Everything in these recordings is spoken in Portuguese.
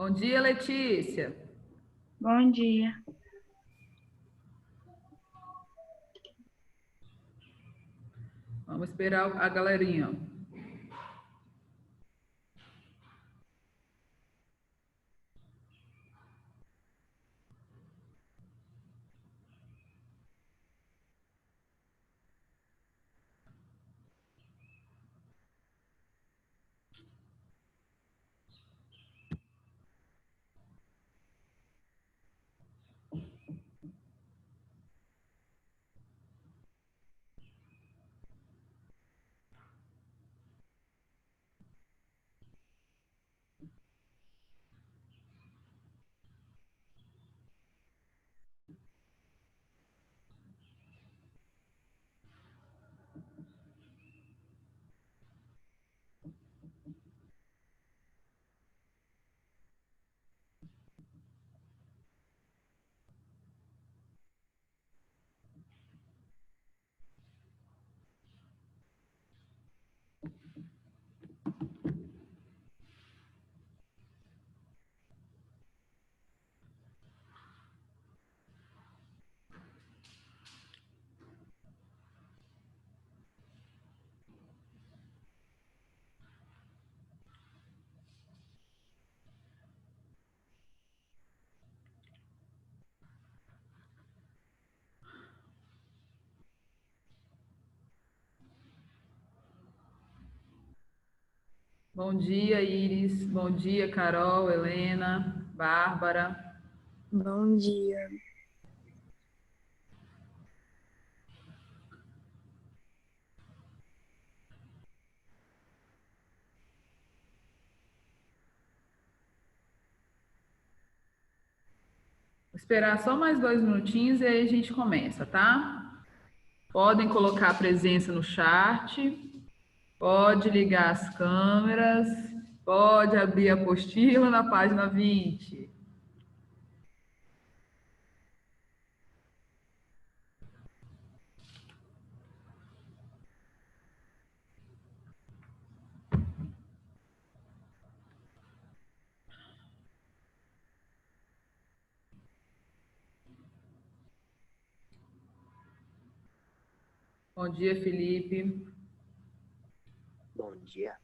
Bom dia, Letícia. Bom dia. Vamos esperar a galerinha. Bom dia, Iris. Bom dia, Carol, Helena, Bárbara. Bom dia. Vou esperar só mais 2 minutinhos e aí a gente começa, tá? Podem colocar a presença no chat, pode ligar as câmeras, pode abrir a apostila na página 20. Bom dia, Felipe. Bom dia.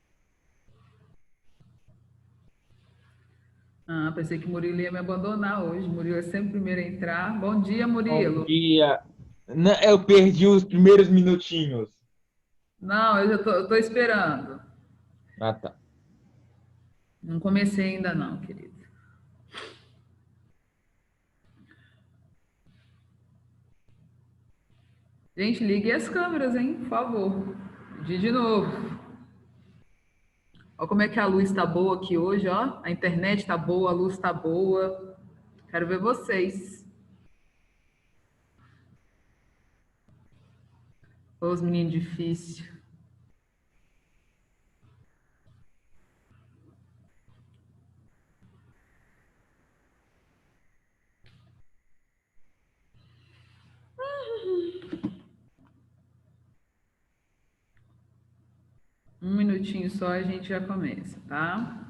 Ah, pensei que Murilo ia me abandonar hoje. Murilo é sempre o primeiro a entrar. Bom dia, Murilo. Bom dia. Não, eu perdi os primeiros minutinhos. Não, eu tô esperando. Ah, tá. Não comecei ainda não, querido. Gente, ligue as câmeras, hein? Por favor. Pedir de novo. Olha como é que a luz está boa aqui hoje, ó. A internet está boa, a luz está boa. Quero ver vocês. Ô, os meninos difíceis. Um minutinho só a gente já começa, tá?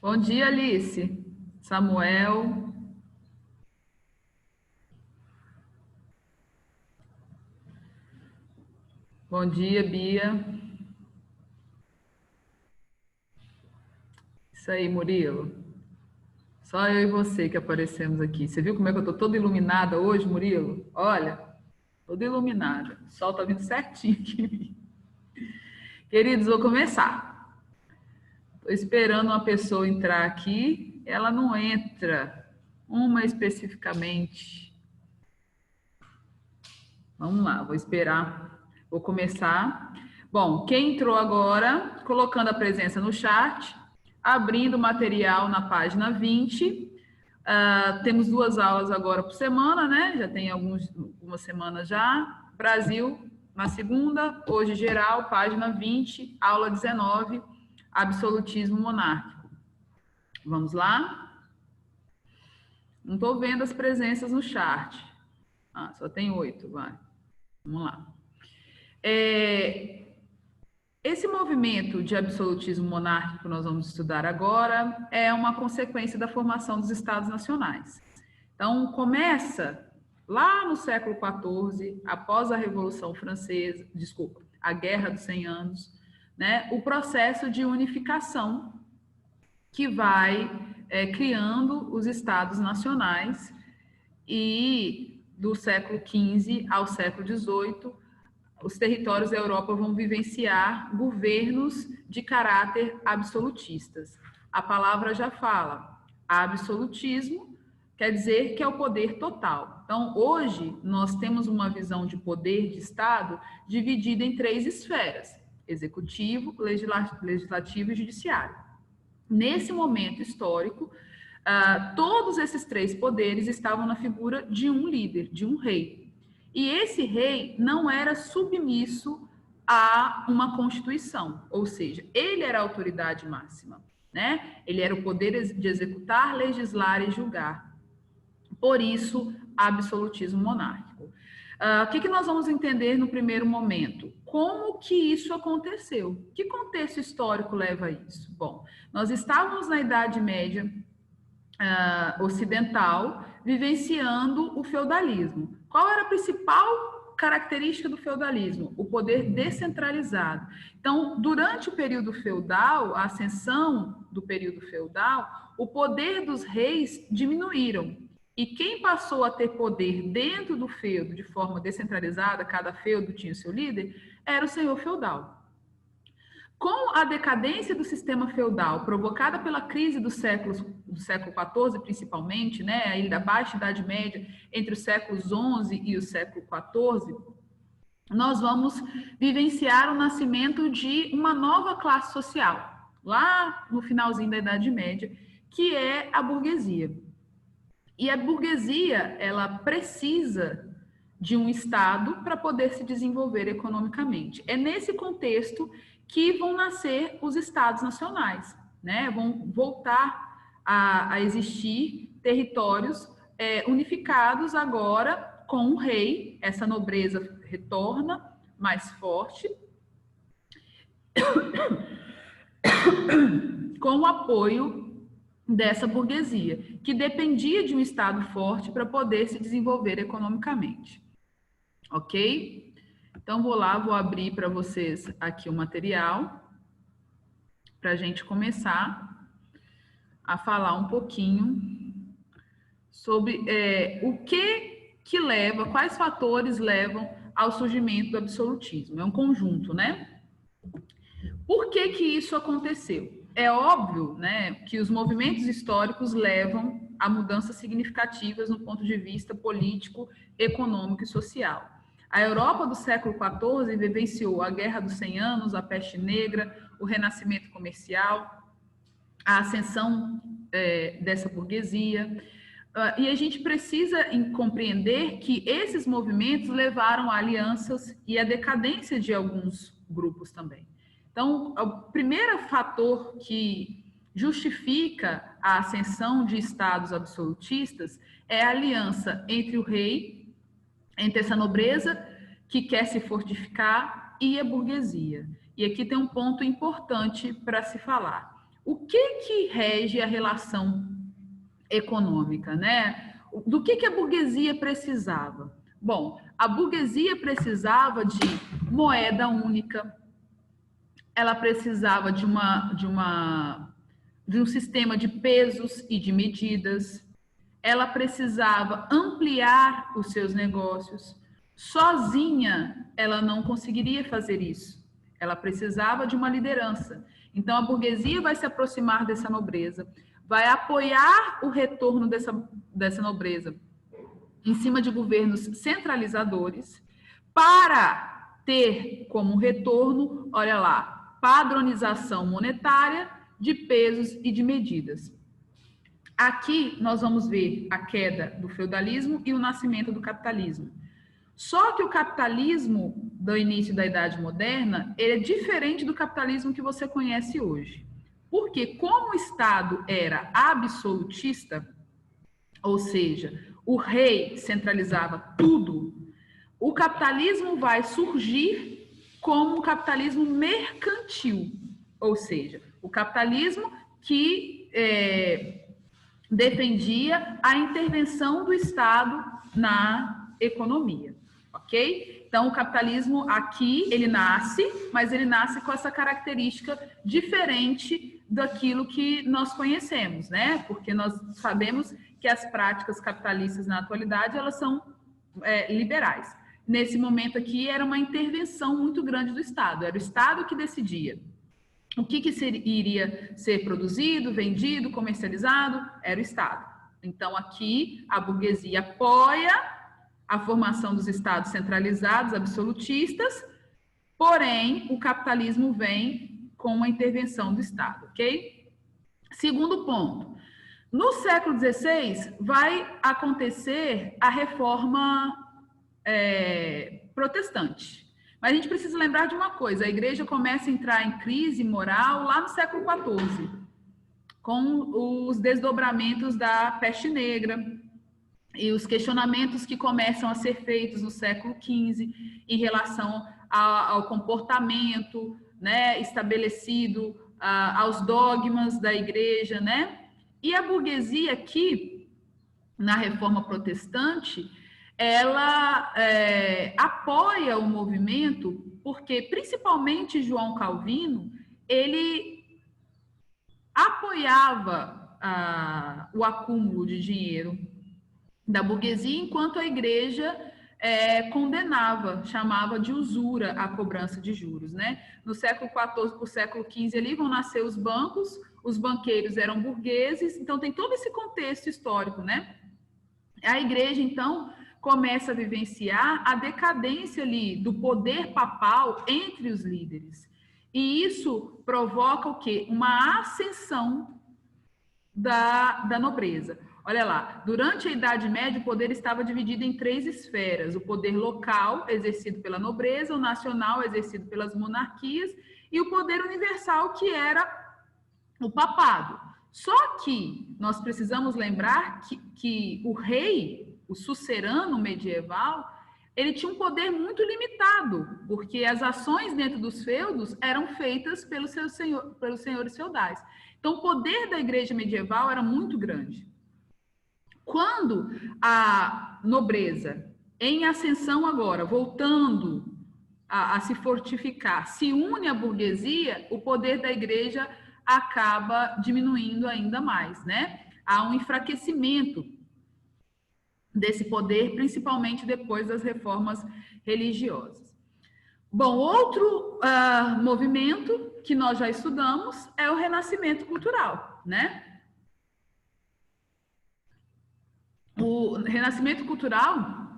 Bom dia, Alice. Samuel. Bom dia, Bia. Isso aí, Murilo. Só eu e você que aparecemos aqui. Você viu como é que eu tô toda iluminada hoje, Murilo? Olha, toda iluminada. O sol tá vindo certinho aqui. Queridos, vou começar. Estou esperando uma pessoa entrar aqui. Ela não entra. Uma especificamente. Vamos lá, vou esperar. Vou começar. Bom, quem entrou agora, colocando a presença no chat, abrindo o material na página 20. Temos 2 aulas agora por semana, né? Já tem algumas semanas já. Brasil, na segunda, hoje geral, página 20, aula 19, absolutismo monárquico. Vamos lá? Não estou vendo as presenças no chat. Ah, só tem 8, vai. Vamos lá. Esse movimento de absolutismo monárquico que nós vamos estudar agora é uma consequência da formação dos Estados Nacionais. Então, começa lá no século XIV, após a Revolução Francesa, a Guerra dos 100 Anos, né, o processo de unificação que vai criando os Estados Nacionais, e do século XV ao século XVIII, os territórios da Europa vão vivenciar governos de caráter absolutistas. A palavra já fala, absolutismo quer dizer que é o poder total. Então, hoje, nós temos uma visão de poder de Estado dividida em 3 esferas: executivo, legislativo e judiciário. Nesse momento histórico, todos esses 3 poderes estavam na figura de um líder, de um rei. E esse rei não era submisso a uma constituição, ou seja, ele era a autoridade máxima, né? Ele era o poder de executar, legislar e julgar. Por isso, absolutismo monárquico. O que nós vamos entender no primeiro momento? Como que isso aconteceu? Que contexto histórico leva a isso? Bom, nós estávamos na Idade Média ocidental, vivenciando o feudalismo. Qual era a principal característica do feudalismo? O poder descentralizado. Então, durante o período feudal, a ascensão do período feudal, o poder dos reis diminuíram. E quem passou a ter poder dentro do feudo de forma descentralizada, cada feudo tinha o seu líder, era o senhor feudal. Com a decadência do sistema feudal, provocada pela crise do século XIV, principalmente, né, aí da Baixa Idade Média, entre os séculos XI e o século XIV, nós vamos vivenciar o nascimento de uma nova classe social, lá no finalzinho da Idade Média, que é a burguesia. E a burguesia, ela precisa de um Estado para poder se desenvolver economicamente. É nesse contexto que vão nascer os Estados Nacionais, né? Vão voltar a existir territórios unificados agora com um rei. Essa nobreza retorna mais forte, com o apoio dessa burguesia, que dependia de um Estado forte para poder se desenvolver economicamente. Ok? Então, vou abrir para vocês aqui o material, para a gente começar a falar um pouquinho sobre o que leva, quais fatores levam ao surgimento do absolutismo. É um conjunto, né? Por que isso aconteceu? É óbvio, né, que os movimentos históricos levam a mudanças significativas no ponto de vista político, econômico e social. A Europa do século XIV vivenciou a Guerra dos 100 Anos, a Peste Negra, o Renascimento Comercial, a ascensão dessa burguesia. E a gente precisa compreender que esses movimentos levaram a alianças e a decadência de alguns grupos também. Então, o primeiro fator que justifica a ascensão de estados absolutistas é a aliança entre o rei, entre essa nobreza que quer se fortificar, e a burguesia. E aqui tem um ponto importante para se falar. O que rege a relação econômica, né? Do que a burguesia precisava? Bom, a burguesia precisava de moeda única, ela precisava de um sistema de pesos e de medidas, ela precisava ampliar os seus negócios. Sozinha, ela não conseguiria fazer isso. Ela precisava de uma liderança. Então, a burguesia vai se aproximar dessa nobreza, vai apoiar o retorno dessa nobreza em cima de governos centralizadores para ter como retorno, olha lá, padronização monetária de pesos e de medidas. Aqui nós vamos ver a queda do feudalismo e o nascimento do capitalismo. Só que o capitalismo do início da Idade Moderna, ele é diferente do capitalismo que você conhece hoje. Porque como o Estado era absolutista, ou seja, o rei centralizava tudo, o capitalismo vai surgir como um capitalismo mercantil, ou seja, o capitalismo que defendia a intervenção do Estado na economia, ok? Então, o capitalismo aqui, ele nasce, mas ele nasce com essa característica diferente daquilo que nós conhecemos, né? Porque nós sabemos que as práticas capitalistas na atualidade, elas são liberais. Nesse momento aqui, era uma intervenção muito grande do Estado, era o Estado que decidia o que iria ser produzido, vendido, comercializado, era o Estado. Então, aqui, a burguesia apoia a formação dos estados centralizados, absolutistas, porém, o capitalismo vem com uma intervenção do Estado, ok? Segundo ponto, no século XVI vai acontecer a reforma protestante. Mas a gente precisa lembrar de uma coisa, a igreja começa a entrar em crise moral lá no século XIV, com os desdobramentos da peste negra e os questionamentos que começam a ser feitos no século XV em relação ao comportamento, né, estabelecido, aos dogmas da igreja, né? E a burguesia aqui, na reforma protestante, ela apoia o movimento porque, principalmente, João Calvino, ele apoiava o acúmulo de dinheiro da burguesia, enquanto a igreja condenava, chamava de usura a cobrança de juros, né? No século XIV para o século XV ali vão nascer os bancos, os banqueiros eram burgueses, então tem todo esse contexto histórico, né? A igreja, então, começa a vivenciar a decadência ali do poder papal entre os líderes. E isso provoca o quê? Uma ascensão da nobreza. Olha lá, durante a Idade Média, o poder estava dividido em 3 esferas: o poder local, exercido pela nobreza, o nacional, exercido pelas monarquias, e o poder universal, que era o papado. Só que nós precisamos lembrar que o rei, o sucerano medieval, ele tinha um poder muito limitado, porque as ações dentro dos feudos eram feitas pelos senhores feudais. Então, o poder da igreja medieval era muito grande. Quando a nobreza, em ascensão agora, voltando a se fortificar, se une à burguesia, o poder da igreja acaba diminuindo ainda mais, né? Há um enfraquecimento desse poder, principalmente depois das reformas religiosas. Bom, outro movimento que nós já estudamos é o renascimento cultural, né? O renascimento cultural,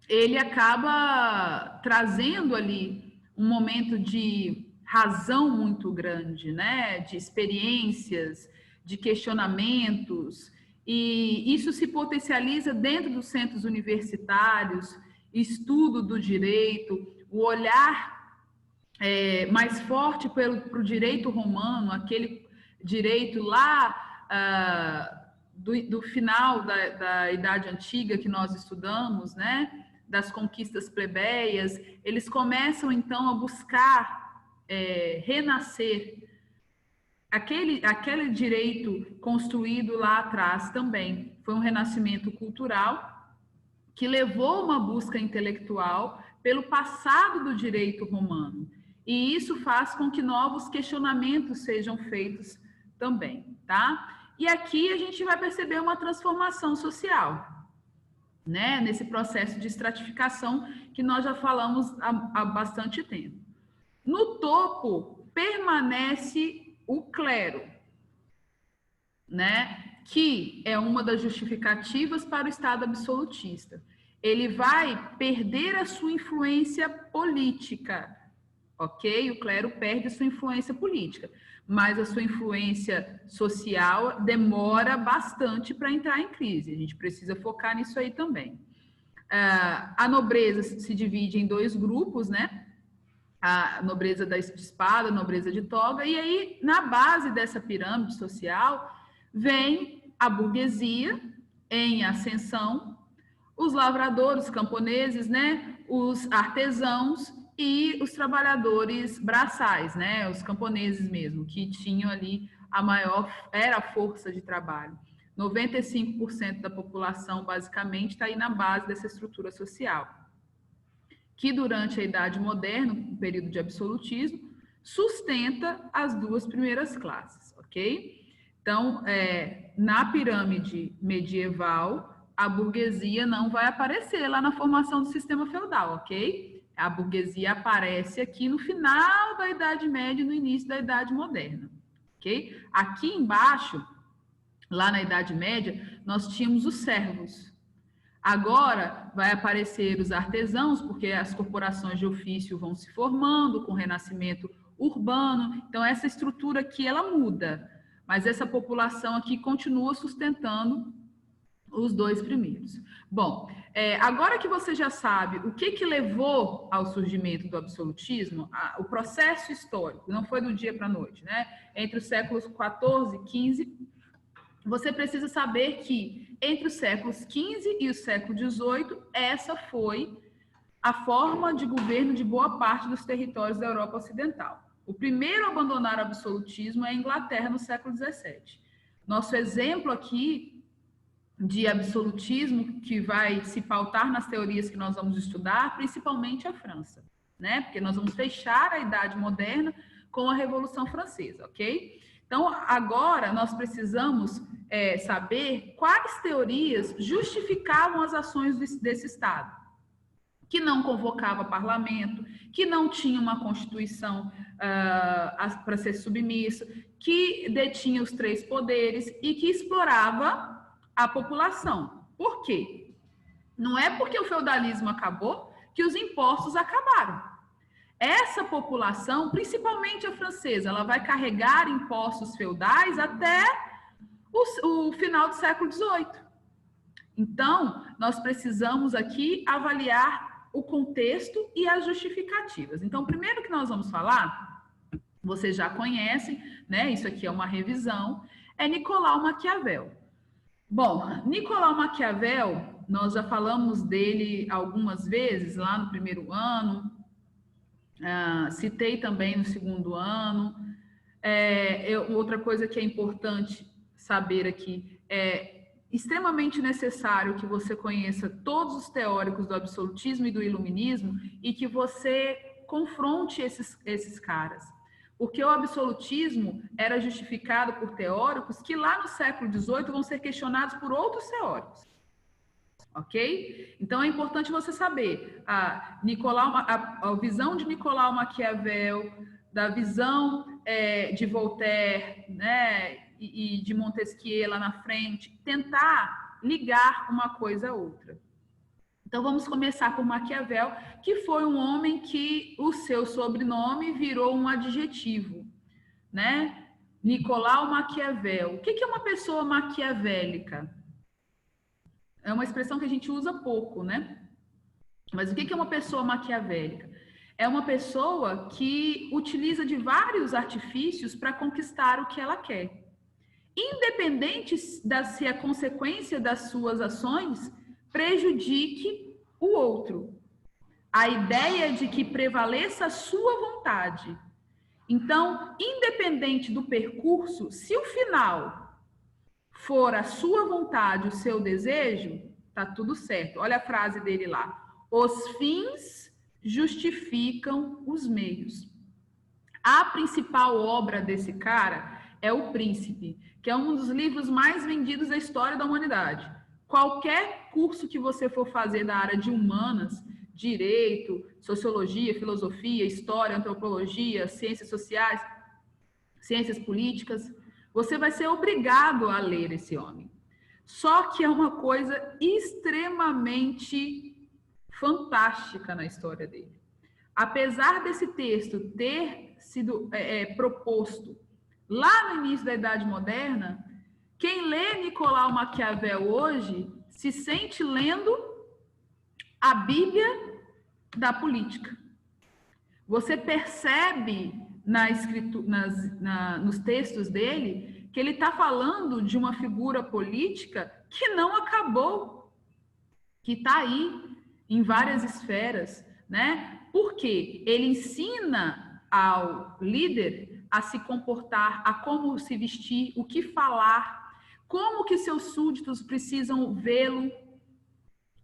ele acaba trazendo ali um momento de razão muito grande, né? De experiências, de questionamentos, e isso se potencializa dentro dos centros universitários, estudo do direito, o olhar mais forte para o direito romano, aquele direito lá do final da Idade Antiga que nós estudamos, né? Das conquistas plebeias. Eles começam então a buscar renascer aquele direito construído lá atrás também. Foi um renascimento cultural que levou uma busca intelectual pelo passado do direito romano. E isso faz com que novos questionamentos sejam feitos também, tá? E aqui a gente vai perceber uma transformação social, né? Nesse processo de estratificação que nós já falamos há bastante tempo. No topo permanece o clero, né? Que é uma das justificativas para o Estado absolutista. Ele vai perder a sua influência política, ok? O clero perde a sua influência política, mas a sua influência social demora bastante para entrar em crise. A gente precisa focar nisso aí também. A nobreza se divide em dois grupos, né? A nobreza da espada, a nobreza de toga, e aí, na base dessa pirâmide social, vem a burguesia em ascensão, os lavradores, os camponeses, né? Os artesãos e os trabalhadores braçais, né? Os camponeses mesmo, que tinham ali a maior, era a força de trabalho. 95% da população, basicamente, está aí na base dessa estrutura social, que durante a Idade Moderna, o período de absolutismo, sustenta as duas primeiras classes, ok? Então, na pirâmide medieval, a burguesia não vai aparecer lá na formação do sistema feudal, ok? A burguesia aparece aqui no final da Idade Média e no início da Idade Moderna, ok? Aqui embaixo, lá na Idade Média, nós tínhamos os servos. Agora vai aparecer os artesãos, porque as corporações de ofício vão se formando com o renascimento urbano. Então, essa estrutura aqui, ela muda. Mas essa população aqui continua sustentando os dois primeiros. Bom, agora que você já sabe o que levou ao surgimento do absolutismo, o processo histórico, não foi do dia para a noite, né? Entre os séculos 14 e 15, você precisa saber que entre os séculos XV e o século XVIII, essa foi a forma de governo de boa parte dos territórios da Europa Ocidental. O primeiro a abandonar o absolutismo é a Inglaterra no século XVII. Nosso exemplo aqui de absolutismo, que vai se pautar nas teorias que nós vamos estudar, principalmente a França, né? Porque nós vamos fechar a Idade Moderna com a Revolução Francesa, ok? Então, agora nós precisamos saber quais teorias justificavam as ações desse Estado, que não convocava parlamento, que não tinha uma constituição para ser submisso, que detinha os três poderes e que explorava a população. Por quê? Não é porque o feudalismo acabou que os impostos acabaram. Essa população, principalmente a francesa, ela vai carregar impostos feudais até o final do século XVIII. Então, nós precisamos aqui avaliar o contexto e as justificativas. Então, primeiro que nós vamos falar, vocês já conhecem, né? Isso aqui é uma revisão, é Nicolau Maquiavel. Bom, Nicolau Maquiavel, nós já falamos dele algumas vezes lá no primeiro ano, citei também no segundo ano. Outra coisa que é importante saber aqui é extremamente necessário que você conheça todos os teóricos do absolutismo e do iluminismo e que você confronte esses caras. Porque o absolutismo era justificado por teóricos que lá no século XVIII vão ser questionados por outros teóricos. Ok? Então, é importante você saber a visão de Nicolau Maquiavel, da visão de Voltaire, né, e de Montesquieu lá na frente, tentar ligar uma coisa a outra. Então, vamos começar por Maquiavel, que foi um homem que o seu sobrenome virou um adjetivo, né? Nicolau Maquiavel. O que é uma pessoa maquiavélica? É uma expressão que a gente usa pouco, né? Mas o que é uma pessoa maquiavélica? É uma pessoa que utiliza de vários artifícios para conquistar o que ela quer. Independente se a consequência das suas ações prejudique o outro. A ideia de que prevaleça a sua vontade. Então, independente do percurso, se o final for a sua vontade, o seu desejo, tá tudo certo. Olha a frase dele lá. Os fins justificam os meios. A principal obra desse cara é O Príncipe, que é um dos livros mais vendidos da história da humanidade. Qualquer curso que você for fazer da área de humanas, direito, sociologia, filosofia, história, antropologia, ciências sociais, ciências políticas, você vai ser obrigado a ler esse homem. Só que é uma coisa extremamente fantástica na história dele. Apesar desse texto ter sido proposto lá no início da Idade Moderna, quem lê Nicolau Maquiavel hoje se sente lendo a Bíblia da política. Você percebe nos textos dele que ele está falando de uma figura política que não acabou, que está aí em várias esferas, né? Porque ele ensina ao líder a se comportar, a como se vestir, o que falar, como que seus súditos precisam vê-lo,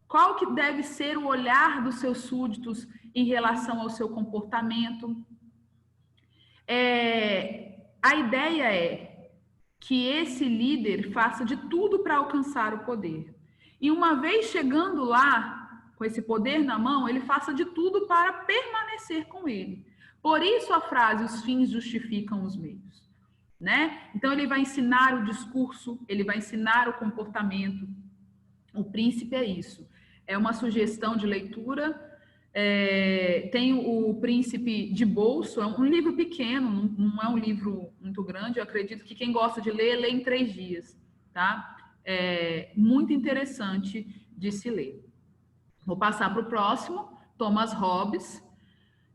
qual que deve ser o olhar dos seus súditos em relação ao seu comportamento. A ideia é que esse líder faça de tudo para alcançar o poder. E uma vez chegando lá, com esse poder na mão, ele faça de tudo para permanecer com ele. Por isso a frase, os fins justificam os meios, né? Então ele vai ensinar o discurso, ele vai ensinar o comportamento. O Príncipe é isso. É uma sugestão de leitura. Tem o Príncipe de Bolso, é um livro pequeno, não é um livro muito grande. Eu acredito que quem gosta de ler, lê em 3 dias, tá? É muito interessante de se ler. Vou passar para o próximo, Thomas Hobbes.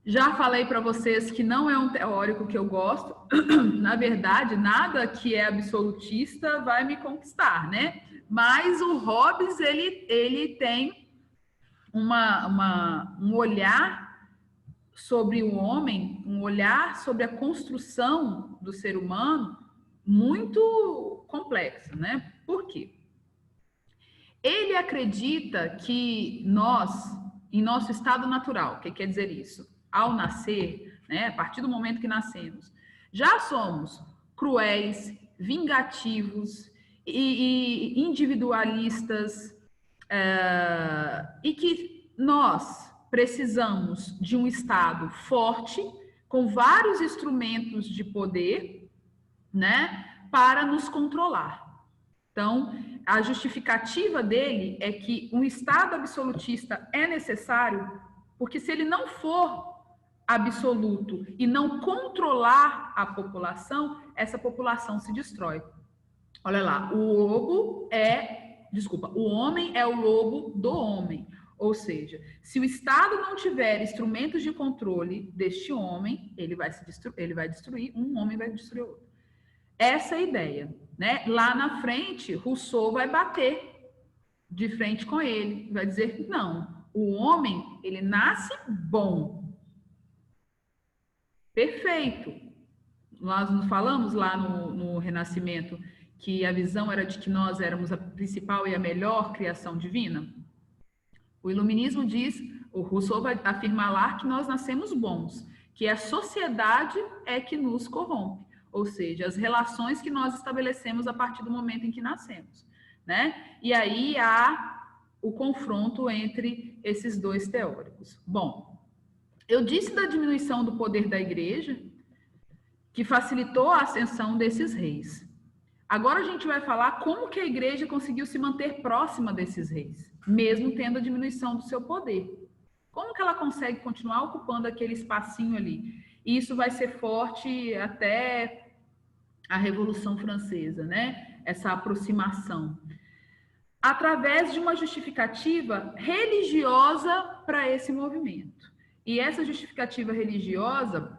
Já falei para vocês que não é um teórico que eu gosto. Na verdade, nada que é absolutista vai me conquistar, né? Mas o Hobbes, ele tem um olhar sobre o homem, um olhar sobre a construção do ser humano muito complexo, né? Por quê? Ele acredita que nós, em nosso estado natural, o que quer dizer isso? Ao nascer, né, a partir do momento que nascemos, já somos cruéis, vingativos e individualistas, e que nós precisamos de um Estado forte, com vários instrumentos de poder, né, para nos controlar. Então, a justificativa dele é que um Estado absolutista é necessário, porque se ele não for absoluto e não controlar a população, essa população se destrói. Olha lá, o homem é o lobo do homem. Ou seja, se o Estado não tiver instrumentos de controle deste homem, ele vai destruir, um homem vai destruir o outro. Essa é a ideia, né? Lá na frente, Rousseau vai bater de frente com ele, vai dizer, não, o homem, ele nasce bom, perfeito. Nós nos falamos lá no Renascimento que a visão era de que nós éramos a principal e a melhor criação divina. O iluminismo diz, o Rousseau vai afirmar lá que nós nascemos bons, que a sociedade é que nos corrompe, ou seja, as relações que nós estabelecemos a partir do momento em que nascemos, né? E aí há o confronto entre esses dois teóricos. Bom, eu disse da diminuição do poder da igreja, que facilitou a ascensão desses reis. Agora a gente vai falar como que a igreja conseguiu se manter próxima desses reis, mesmo tendo a diminuição do seu poder. Como que ela consegue continuar ocupando aquele espacinho ali? E isso vai ser forte até a Revolução Francesa, né? Essa aproximação. Através de uma justificativa religiosa para esse movimento. E essa justificativa religiosa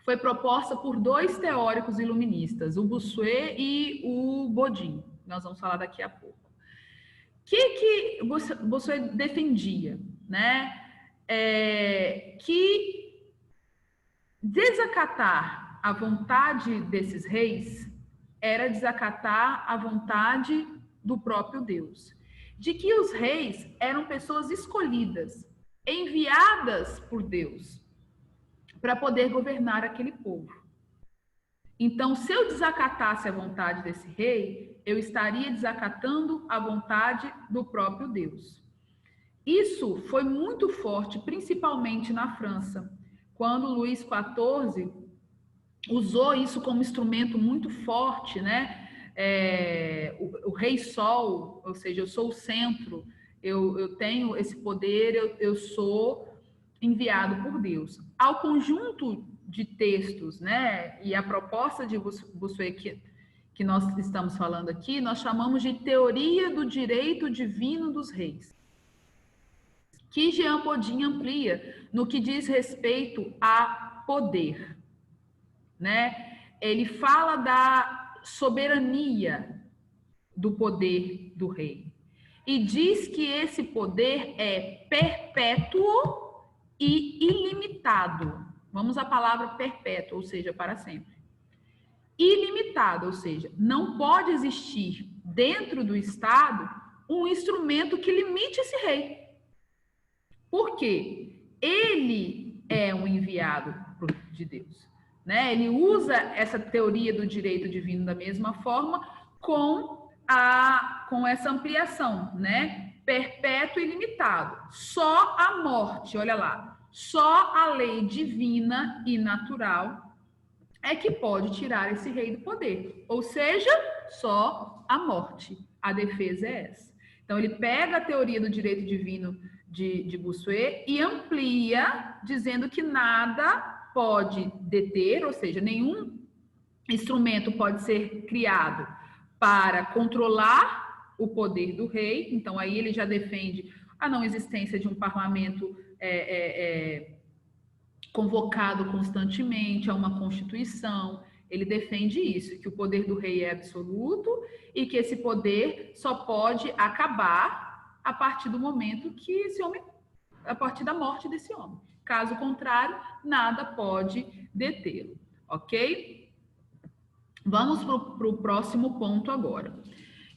foi proposta por 2 teóricos iluministas, o Bossuet e o Bodin. Nós vamos falar daqui a pouco. O que Bossuet defendia? Né? Que desacatar a vontade desses reis era desacatar a vontade do próprio Deus. De que os reis eram pessoas escolhidas, enviadas por Deus, para poder governar aquele povo. Então, se eu desacatasse a vontade desse rei, eu estaria desacatando a vontade do próprio Deus. Isso foi muito forte, principalmente na França, quando Luís XIV usou isso como instrumento muito forte, né? O Rei Sol, ou seja, eu sou o centro, eu tenho esse poder, eu sou enviado por Deus. Ao conjunto de textos, né, e a proposta de Bossuet que nós estamos falando aqui, nós chamamos de teoria do direito divino dos reis. que Jean Bodin amplia no que diz respeito a poder, né? Ele fala da soberania do poder do rei e diz que esse poder é perpétuo e ilimitado. Vamos à palavra perpétuo, ou seja, para sempre. Ilimitado, ou seja, não pode existir dentro do Estado um instrumento que limite esse rei. Por quê? Ele é um enviado de Deus, né? Ele usa essa teoria do direito divino da mesma forma com essa ampliação, né? Perpétuo e ilimitado. Só a morte, olha lá, só a lei divina e natural é que pode tirar esse rei do poder. Ou seja, só a morte. A defesa é essa. Então, ele pega a teoria do direito divino de Bossuet e amplia, dizendo que nada pode deter, ou seja, nenhum instrumento pode ser criado para controlar o poder do rei. Então, aí ele já defende a não existência de um parlamento convocado constantemente, a uma constituição. Ele defende isso, que o poder do rei é absoluto e que esse poder só pode acabar a partir do momento que esse homem, a partir da morte desse homem. Caso contrário, nada pode detê-lo, ok? Vamos para o próximo ponto agora.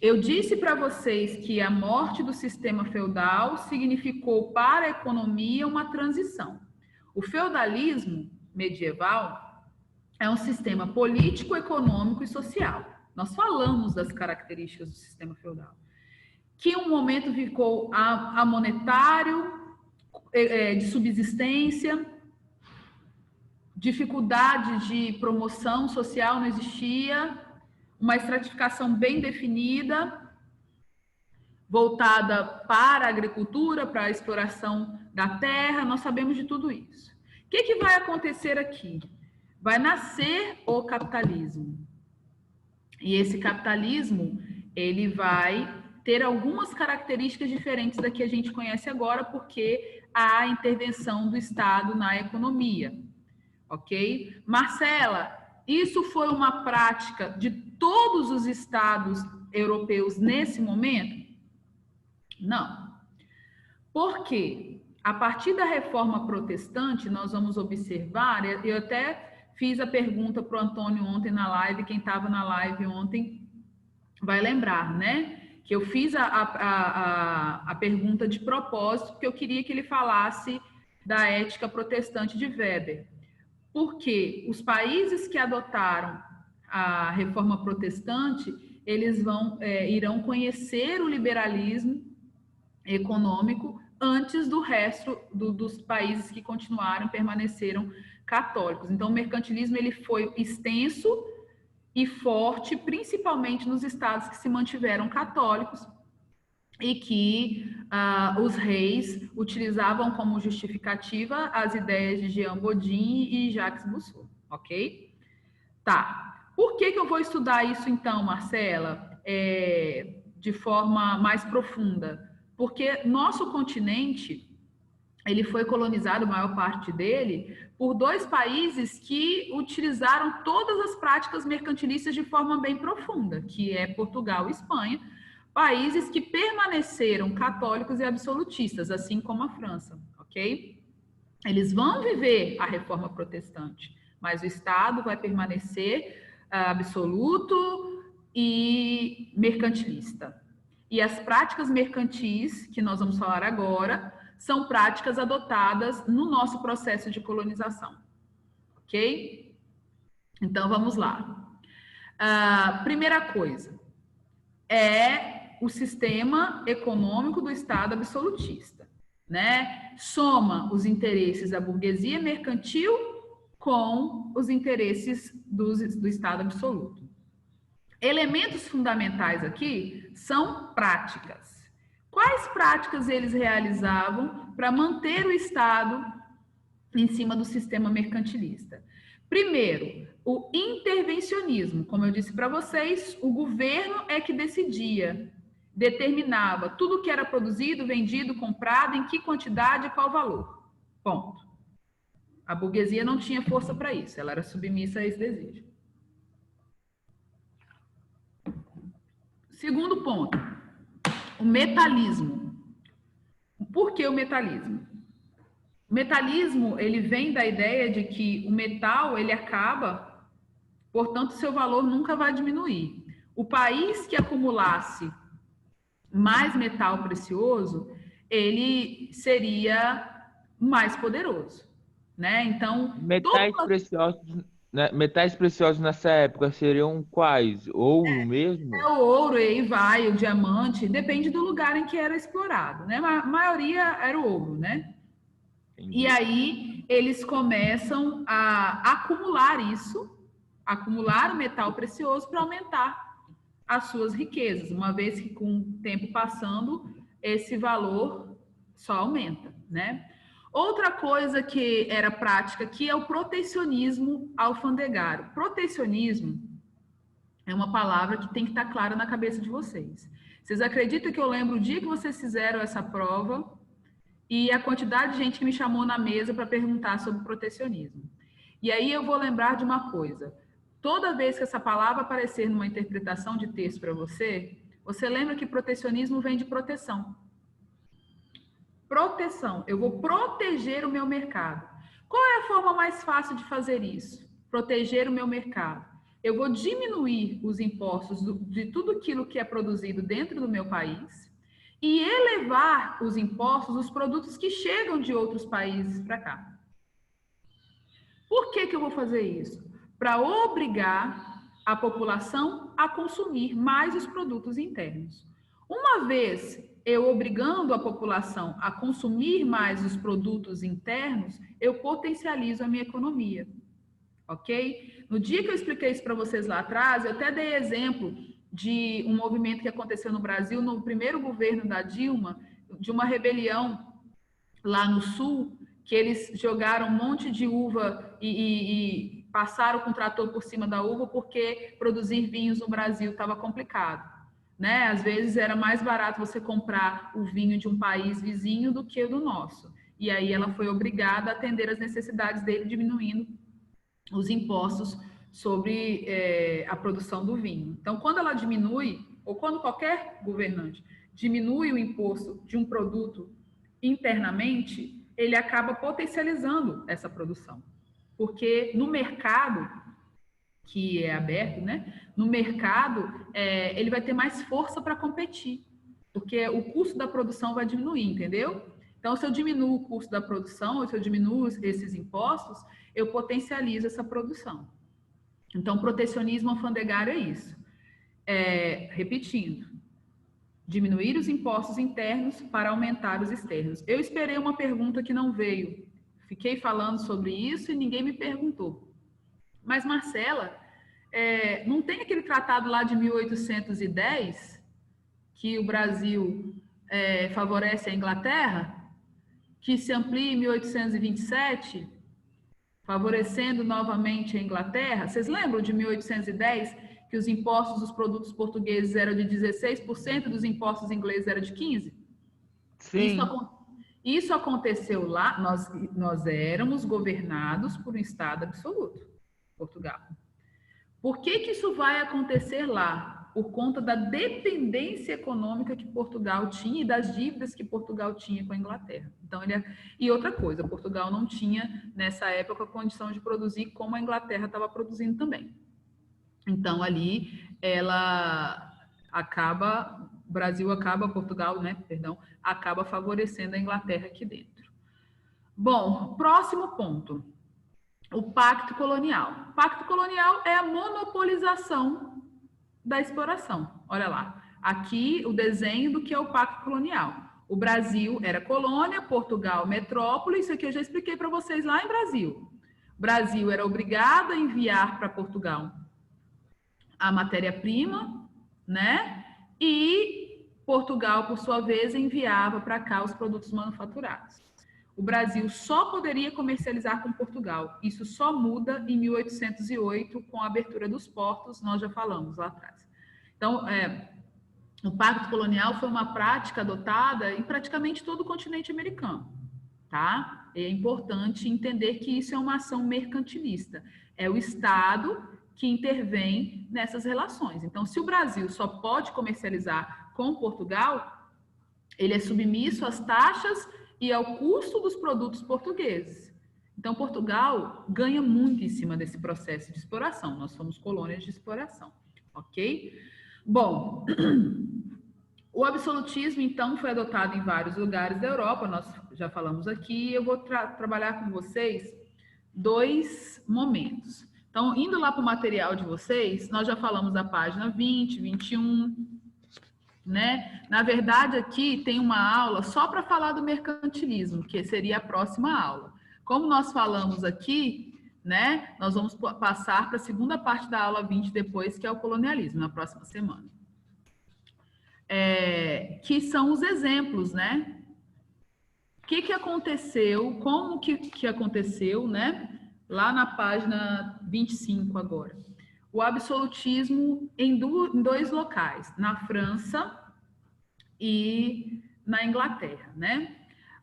Eu disse para vocês que a morte do sistema feudal significou para a economia uma transição. O feudalismo medieval é um sistema político, econômico e social. Nós falamos das características do sistema feudal. Que em um momento ficou amonetário, de subsistência, dificuldade de promoção social não existia, uma estratificação bem definida, voltada para a agricultura, para a exploração da terra. Nós sabemos de tudo isso. O que vai acontecer aqui? Vai nascer o capitalismo. E esse capitalismo, ele vai ter algumas características diferentes da que a gente conhece agora, porque há a intervenção do Estado na economia. Ok? Marcela, isso foi uma prática de todos os estados europeus nesse momento? Não. Por quê? A partir da reforma protestante, nós vamos observar, eu até fiz a pergunta para o Antônio ontem na live, quem estava na live ontem vai lembrar, né? Que eu fiz a pergunta de propósito, porque eu queria que ele falasse da ética protestante de Weber. Porque os países que adotaram a reforma protestante, eles irão conhecer o liberalismo econômico antes do resto dos países que permaneceram católicos. Então, o mercantilismo ele foi extenso e forte, principalmente nos estados que se mantiveram católicos e que os reis utilizavam como justificativa as ideias de Jean Bodin e Jacques Bossuet, ok? Tá. Por que eu vou estudar isso então, Marcela, de forma mais profunda? Porque nosso continente, ele foi colonizado, a maior parte dele, por dois países que utilizaram todas as práticas mercantilistas de forma bem profunda, que é Portugal e Espanha, países que permaneceram católicos e absolutistas, assim como a França, ok? Eles vão viver a reforma protestante, mas o Estado vai permanecer absoluto e mercantilista. E as práticas mercantis, que nós vamos falar agora, são práticas adotadas no nosso processo de colonização, ok? Então, vamos lá. Primeira coisa, é o sistema econômico do Estado absolutista, né? Soma os interesses da burguesia mercantil com os interesses do Estado absoluto. Elementos fundamentais aqui são práticas. Quais práticas eles realizavam para manter o Estado em cima do sistema mercantilista? Primeiro, o intervencionismo. Como eu disse para vocês, o governo é que decidia determinava tudo que era produzido, vendido, comprado, em que quantidade e qual valor. Ponto. A burguesia não tinha força para isso, ela era submissa a esse desejo. Segundo ponto, o metalismo. Por que o metalismo? O metalismo, ele vem da ideia de que o metal, ele acaba, portanto, seu valor nunca vai diminuir. O país que acumulasse mais metal precioso, ele seria mais poderoso, né? Então, metais preciosos nessa época seriam quais? Ouro mesmo? o ouro, aí vai, o diamante, depende do lugar em que era explorado, né? A maioria era o ouro, né? Entendi. E aí eles começam a acumular isso, acumular o metal precioso para aumentar as suas riquezas, uma vez que com o tempo passando, esse valor só aumenta, né? Outra coisa que era prática aqui é o protecionismo alfandegário. Protecionismo é uma palavra que tem que estar clara na cabeça de vocês. Vocês acreditam que eu lembro o dia que vocês fizeram essa prova e a quantidade de gente que me chamou na mesa para perguntar sobre protecionismo? E aí eu vou lembrar de uma coisa. Toda vez que essa palavra aparecer numa interpretação de texto para você, você lembra que protecionismo vem de proteção. Proteção. Eu vou proteger o meu mercado. Qual é a forma mais fácil de fazer isso? Proteger o meu mercado. Eu vou diminuir os impostos de tudo aquilo que é produzido dentro do meu país e elevar os impostos dos produtos que chegam de outros países para cá. Por que eu vou fazer isso? Para obrigar a população a consumir mais os produtos internos. Uma vez eu obrigando a população a consumir mais os produtos internos, eu potencializo a minha economia, ok? No dia que eu expliquei isso para vocês lá atrás, eu até dei exemplo de um movimento que aconteceu no Brasil, no primeiro governo da Dilma, de uma rebelião lá no Sul, que eles jogaram um monte de uva e passaram com o trator por cima da uva porque produzir vinhos no Brasil estava complicado. Né? Às vezes era mais barato você comprar o vinho de um país vizinho do que o do nosso. E aí ela foi obrigada a atender as necessidades dele, diminuindo os impostos sobre a produção do vinho. Então, quando ela diminui, ou quando qualquer governante diminui o imposto de um produto internamente, ele acaba potencializando essa produção. Porque no mercado, que é aberto, né? No mercado, ele vai ter mais força para competir, porque o custo da produção vai diminuir, entendeu? Então, se eu diminuo o custo da produção, ou se eu diminuo esses impostos, eu potencializo essa produção. Então, protecionismo alfandegário é isso. Repetindo, diminuir os impostos internos para aumentar os externos. Eu esperei uma pergunta que não veio. Fiquei falando sobre isso e ninguém me perguntou. Mas, Marcela, não tem aquele tratado lá de 1810 que o Brasil favorece a Inglaterra, que se amplia em 1827, favorecendo novamente a Inglaterra? Vocês lembram de 1810, que os impostos dos produtos portugueses eram de 16% e dos impostos ingleses eram de 15%? Sim. Isso aconteceu lá, nós éramos governados por um Estado absoluto, Portugal. Por que isso vai acontecer lá? Por conta da dependência econômica que Portugal tinha e das dívidas que Portugal tinha com a Inglaterra. Então, e outra coisa, Portugal não tinha, nessa época, a condição de produzir como a Inglaterra estava produzindo também. Então, ali, Portugal, né, perdão, acaba favorecendo a Inglaterra aqui dentro. Bom, próximo ponto. O pacto colonial. O pacto colonial é a monopolização da exploração. Olha lá, aqui o desenho do que é o pacto colonial. O Brasil era colônia, Portugal metrópole, isso aqui eu já expliquei para vocês lá em Brasil. O Brasil era obrigado a enviar para Portugal a matéria-prima, né? E Portugal, por sua vez, enviava para cá os produtos manufaturados. O Brasil só poderia comercializar com Portugal. Isso só muda em 1808, com a abertura dos portos, nós já falamos lá atrás. Então, o pacto colonial foi uma prática adotada em praticamente todo o continente americano, tá? É importante entender que isso é uma ação mercantilista. É o Estado que intervém nessas relações. Então, se o Brasil só pode comercializar com Portugal, ele é submisso às taxas e ao custo dos produtos portugueses. Então, Portugal ganha muito em cima desse processo de exploração. Nós somos colônias de exploração, ok? Bom, o absolutismo, então, foi adotado em vários lugares da Europa, nós já falamos aqui. Eu vou trabalhar com vocês 2 momentos. Então, indo lá para o material de vocês, nós já falamos da página 20, 21, né? Na verdade, aqui tem uma aula só para falar do mercantilismo, que seria a próxima aula. Como nós falamos aqui, né? Nós vamos passar para a segunda parte da aula 20 depois, que é o colonialismo, na próxima semana. Que são os exemplos, né? O que aconteceu, como que aconteceu, né? Lá na página 25 agora. O absolutismo em 2 locais, na França e na Inglaterra, né?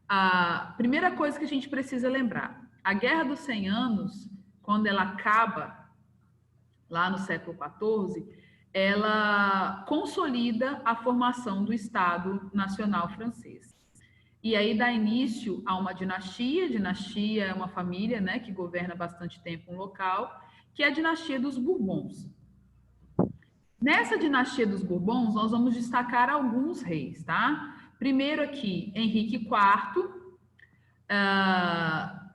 A primeira coisa que a gente precisa lembrar, a Guerra dos 100 Anos, quando ela acaba lá no século XIV, ela consolida a formação do Estado Nacional francês. E aí dá início a uma dinastia. Dinastia é uma família, né, que governa bastante tempo um local, que é a dinastia dos Bourbons. Nessa dinastia dos Bourbons, nós vamos destacar alguns reis, tá? Primeiro aqui, Henrique IV,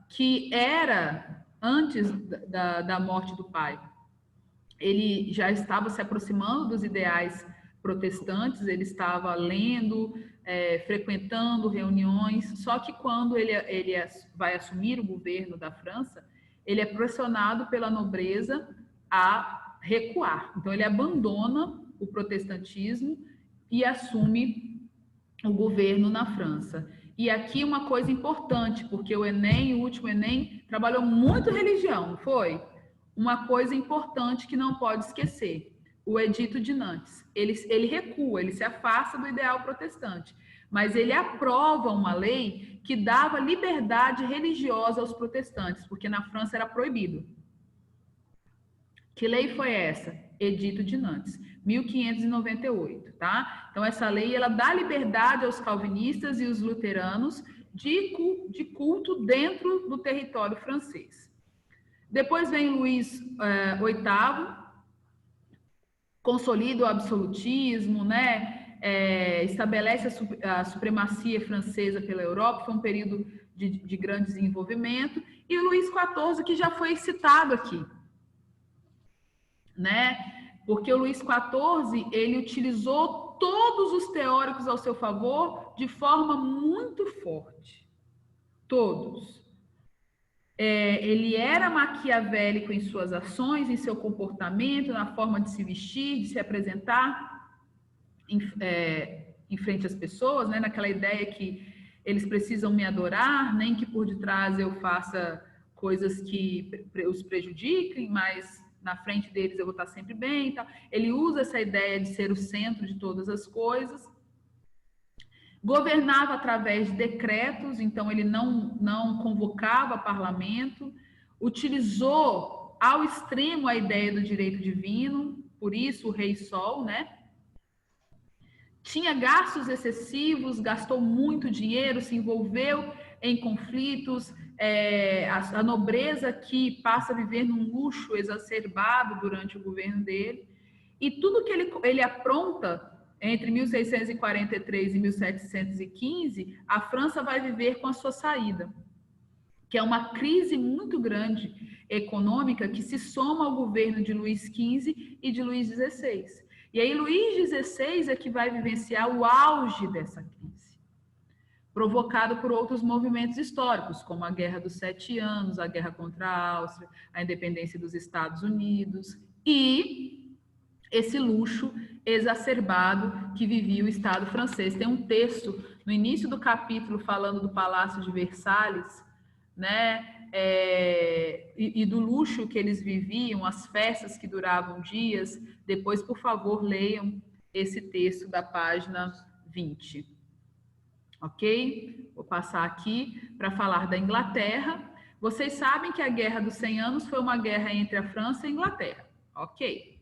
que era, antes da morte do pai, ele já estava se aproximando dos ideais protestantes, ele estava lendo, frequentando reuniões, só que quando ele vai assumir o governo da França, ele é pressionado pela nobreza a recuar. Então, ele abandona o protestantismo e assume o governo na França. E aqui uma coisa importante, porque o Enem, o último Enem, trabalhou muito religião, não foi? Uma coisa importante que não pode esquecer, o Edito de Nantes. Ele recua, ele se afasta do ideal protestante, mas ele aprova uma lei que dava liberdade religiosa aos protestantes, porque na França era proibido. Que lei foi essa? Edito de Nantes, 1598, tá? Então, essa lei, ela dá liberdade aos calvinistas e os luteranos de culto dentro do território francês. Depois vem Luís VIII, consolida o absolutismo, né? Estabelece a supremacia francesa pela Europa, foi um período de grande desenvolvimento. E o Luís XIV, que já foi citado aqui, né? Porque o Luís XIV, ele utilizou todos os teóricos ao seu favor de forma muito forte. Todos. Ele era maquiavélico em suas ações, em seu comportamento, na forma de se vestir, de se apresentar em frente às pessoas, né? Naquela ideia que eles precisam me adorar, nem que por detrás eu faça coisas que os prejudiquem, mas na frente deles eu vou estar sempre bem e tal. Ele usa essa ideia de ser o centro de todas as coisas. Governava através de decretos, então ele não convocava parlamento, utilizou ao extremo a ideia do direito divino, por isso o Rei Sol, né? Tinha gastos excessivos, gastou muito dinheiro, se envolveu em conflitos, a nobreza aqui passa a viver num luxo exacerbado durante o governo dele, e tudo que ele apronta entre 1643 e 1715, a França vai viver com a sua saída, que é uma crise muito grande econômica que se soma ao governo de Luís XV e de Luís XVI. E aí Luís XVI é que vai vivenciar o auge dessa crise, provocado por outros movimentos históricos, como a Guerra dos 7 Anos, a guerra contra a Áustria, a independência dos Estados Unidos e esse luxo exacerbado que vivia o Estado francês. Tem um texto no início do capítulo falando do Palácio de Versalhes, né? E do luxo que eles viviam, as festas que duravam dias. Depois, por favor, leiam esse texto da página 20. Ok? Vou passar aqui para falar da Inglaterra. Vocês sabem que a Guerra dos 100 Anos foi uma guerra entre a França e a Inglaterra. Ok?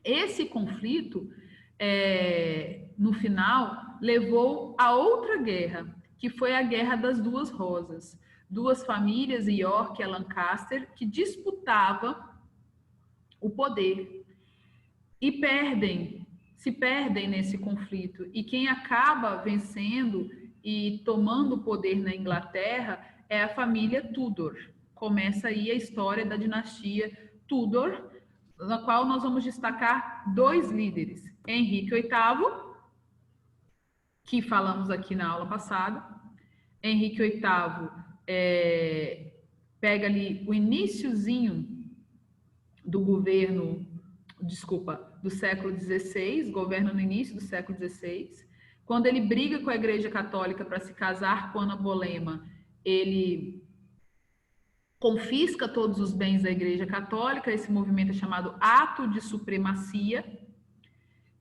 Esse conflito, no final, levou a outra guerra, que foi a Guerra das Duas Rosas. Duas famílias, York e Lancaster, que disputavam o poder e se perdem nesse conflito. E quem acaba vencendo e tomando o poder na Inglaterra é a família Tudor. Começa aí a história da dinastia Tudor, na qual nós vamos destacar dois líderes. Henrique VIII, que falamos aqui na aula passada. Henrique VIII pega ali o iniciozinho do governo, do século XVI, governa no início do século XVI. Quando ele briga com a Igreja Católica para se casar com Ana Bolena, ele confisca todos os bens da Igreja Católica. Esse movimento é chamado Ato de Supremacia.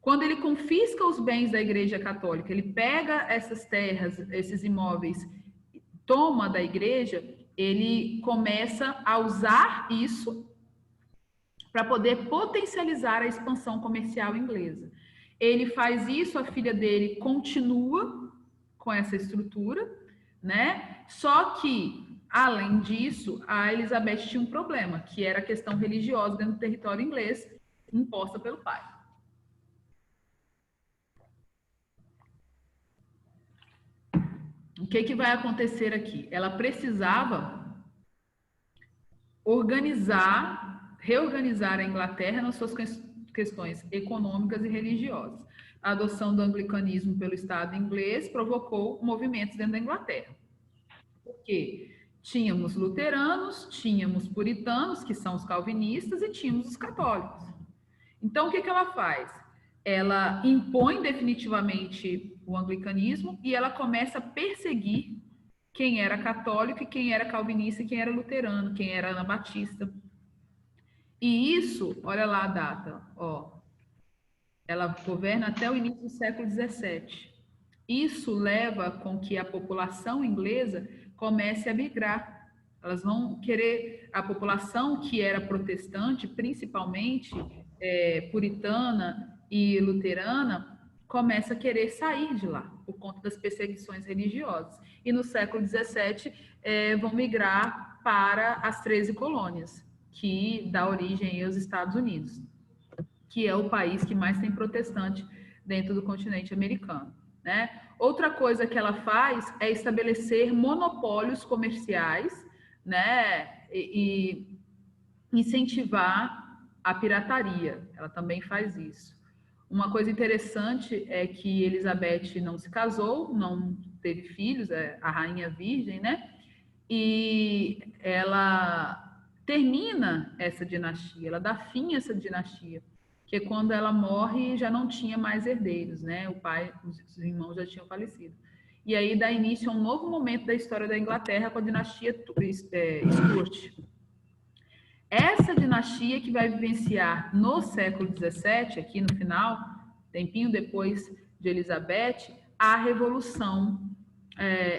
Quando ele confisca os bens da Igreja Católica, ele pega essas terras, esses imóveis, toma da igreja, ele começa a usar isso para poder potencializar a expansão comercial inglesa. Ele faz isso, a filha dele continua com essa estrutura, né? Só que, além disso, a Elizabeth tinha um problema, que era a questão religiosa dentro do território inglês, imposta pelo pai. O que vai acontecer aqui? Ela precisava reorganizar a Inglaterra nas suas questões econômicas e religiosas. A adoção do anglicanismo pelo Estado inglês provocou movimentos dentro da Inglaterra. Por quê? Tínhamos luteranos, tínhamos puritanos, que são os calvinistas, e tínhamos os católicos. Então, o que ela faz? Ela impõe definitivamente o anglicanismo e ela começa a perseguir quem era católico e quem era calvinista e quem era luterano, quem era anabatista. E isso, olha lá a data, ó, ela governa até o início do século XVII. Isso leva com que a população inglesa comece a migrar. Elas vão querer, a população que era protestante, principalmente puritana e luterana, começa a querer sair de lá, por conta das perseguições religiosas. E no século XVII vão migrar para as 13 colônias, que dá origem aos Estados Unidos, que é o país que mais tem protestante dentro do continente americano, né? Outra coisa que ela faz é estabelecer monopólios comerciais, né? E incentivar a pirataria. Ela também faz isso. Uma coisa interessante é que Elizabeth não se casou, não teve filhos, é a rainha virgem, né? E ela termina essa dinastia, ela dá fim a essa dinastia, que quando ela morre já não tinha mais herdeiros, né? O pai, os irmãos já tinham falecido. E aí dá início a um novo momento da história da Inglaterra com a dinastia Stuart. Essa dinastia que vai vivenciar no século XVII, aqui no final, tempinho depois de Elizabeth, a Revolução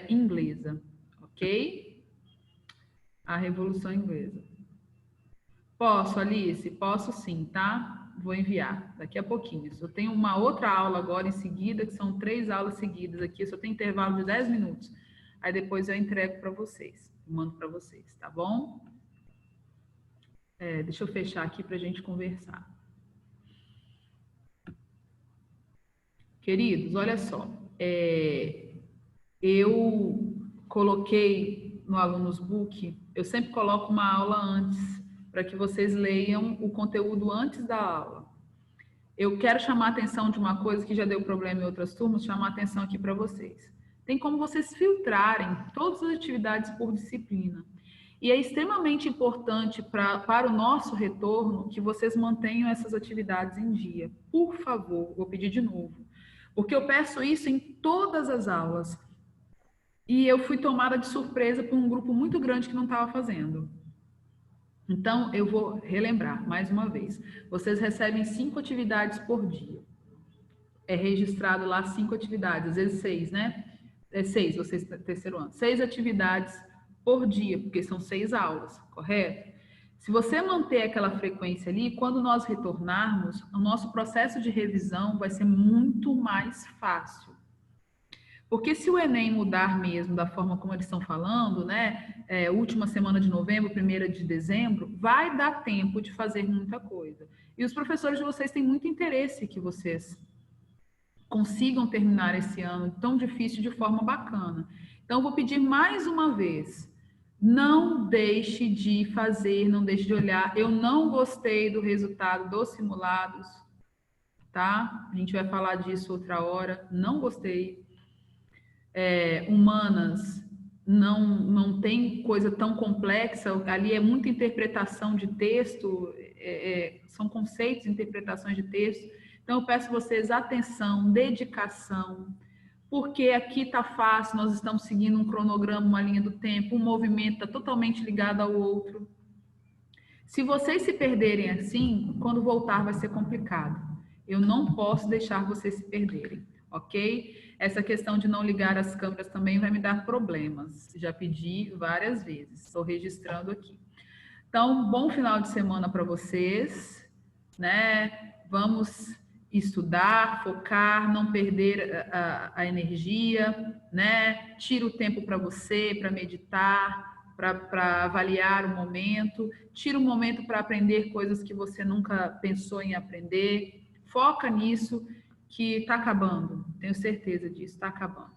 Inglesa, ok? A Revolução Inglesa. Posso, Alice? Posso sim, tá? Vou enviar daqui a pouquinho. Eu tenho uma outra aula agora em seguida, que são 3 aulas seguidas aqui, só tem intervalo de 10 minutos. Aí depois eu entrego para vocês, mando para vocês, tá bom? Deixa eu fechar aqui para a gente conversar. Queridos, olha só. Eu coloquei no Alunos Book, eu sempre coloco uma aula antes, para que vocês leiam o conteúdo antes da aula. Eu quero chamar a atenção de uma coisa que já deu problema em outras turmas, chamar a atenção aqui para vocês. Tem como vocês filtrarem todas as atividades por disciplina. E é extremamente importante para o nosso retorno que vocês mantenham essas atividades em dia. Por favor, vou pedir de novo. Porque eu peço isso em todas as aulas. E eu fui tomada de surpresa por um grupo muito grande que não estava fazendo. Então, eu vou relembrar mais uma vez. Vocês recebem 5 atividades por dia. é registrado lá 5 atividades, às vezes 6, né? 6, vocês terceiro ano. 6 atividades por dia, porque são 6 aulas, correto? Se você manter aquela frequência ali, quando nós retornarmos, o nosso processo de revisão vai ser muito mais fácil. Porque se o Enem mudar mesmo da forma como eles estão falando, né? Última semana de novembro, 1ª de dezembro, vai dar tempo de fazer muita coisa. E os professores de vocês têm muito interesse que vocês consigam terminar esse ano tão difícil de forma bacana. Então, eu vou pedir mais uma vez, não deixe de fazer, não deixe de olhar. Eu não gostei do resultado dos simulados, tá? A gente vai falar disso outra hora. Não gostei. Humanas não tem coisa tão complexa, ali é muita interpretação de texto, são conceitos, interpretações de texto. Então, eu peço vocês atenção, dedicação, porque aqui está fácil, nós estamos seguindo um cronograma, uma linha do tempo, um movimento está totalmente ligado ao outro. Se vocês se perderem assim, quando voltar vai ser complicado. Eu não posso deixar vocês se perderem, ok? Essa questão de não ligar as câmeras também vai me dar problemas. Já pedi várias vezes, estou registrando aqui. Então, bom final de semana para vocês, né? Vamos estudar, focar, não perder a energia, né? Tira o tempo para você, para meditar, para avaliar o momento. Tira um momento para aprender coisas que você nunca pensou em aprender. Foca nisso, que está acabando. Tenho certeza disso, está acabando.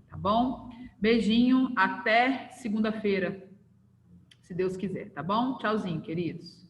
Tá bom? Beijinho, até segunda-feira, se Deus quiser, tá bom? Tchauzinho, queridos.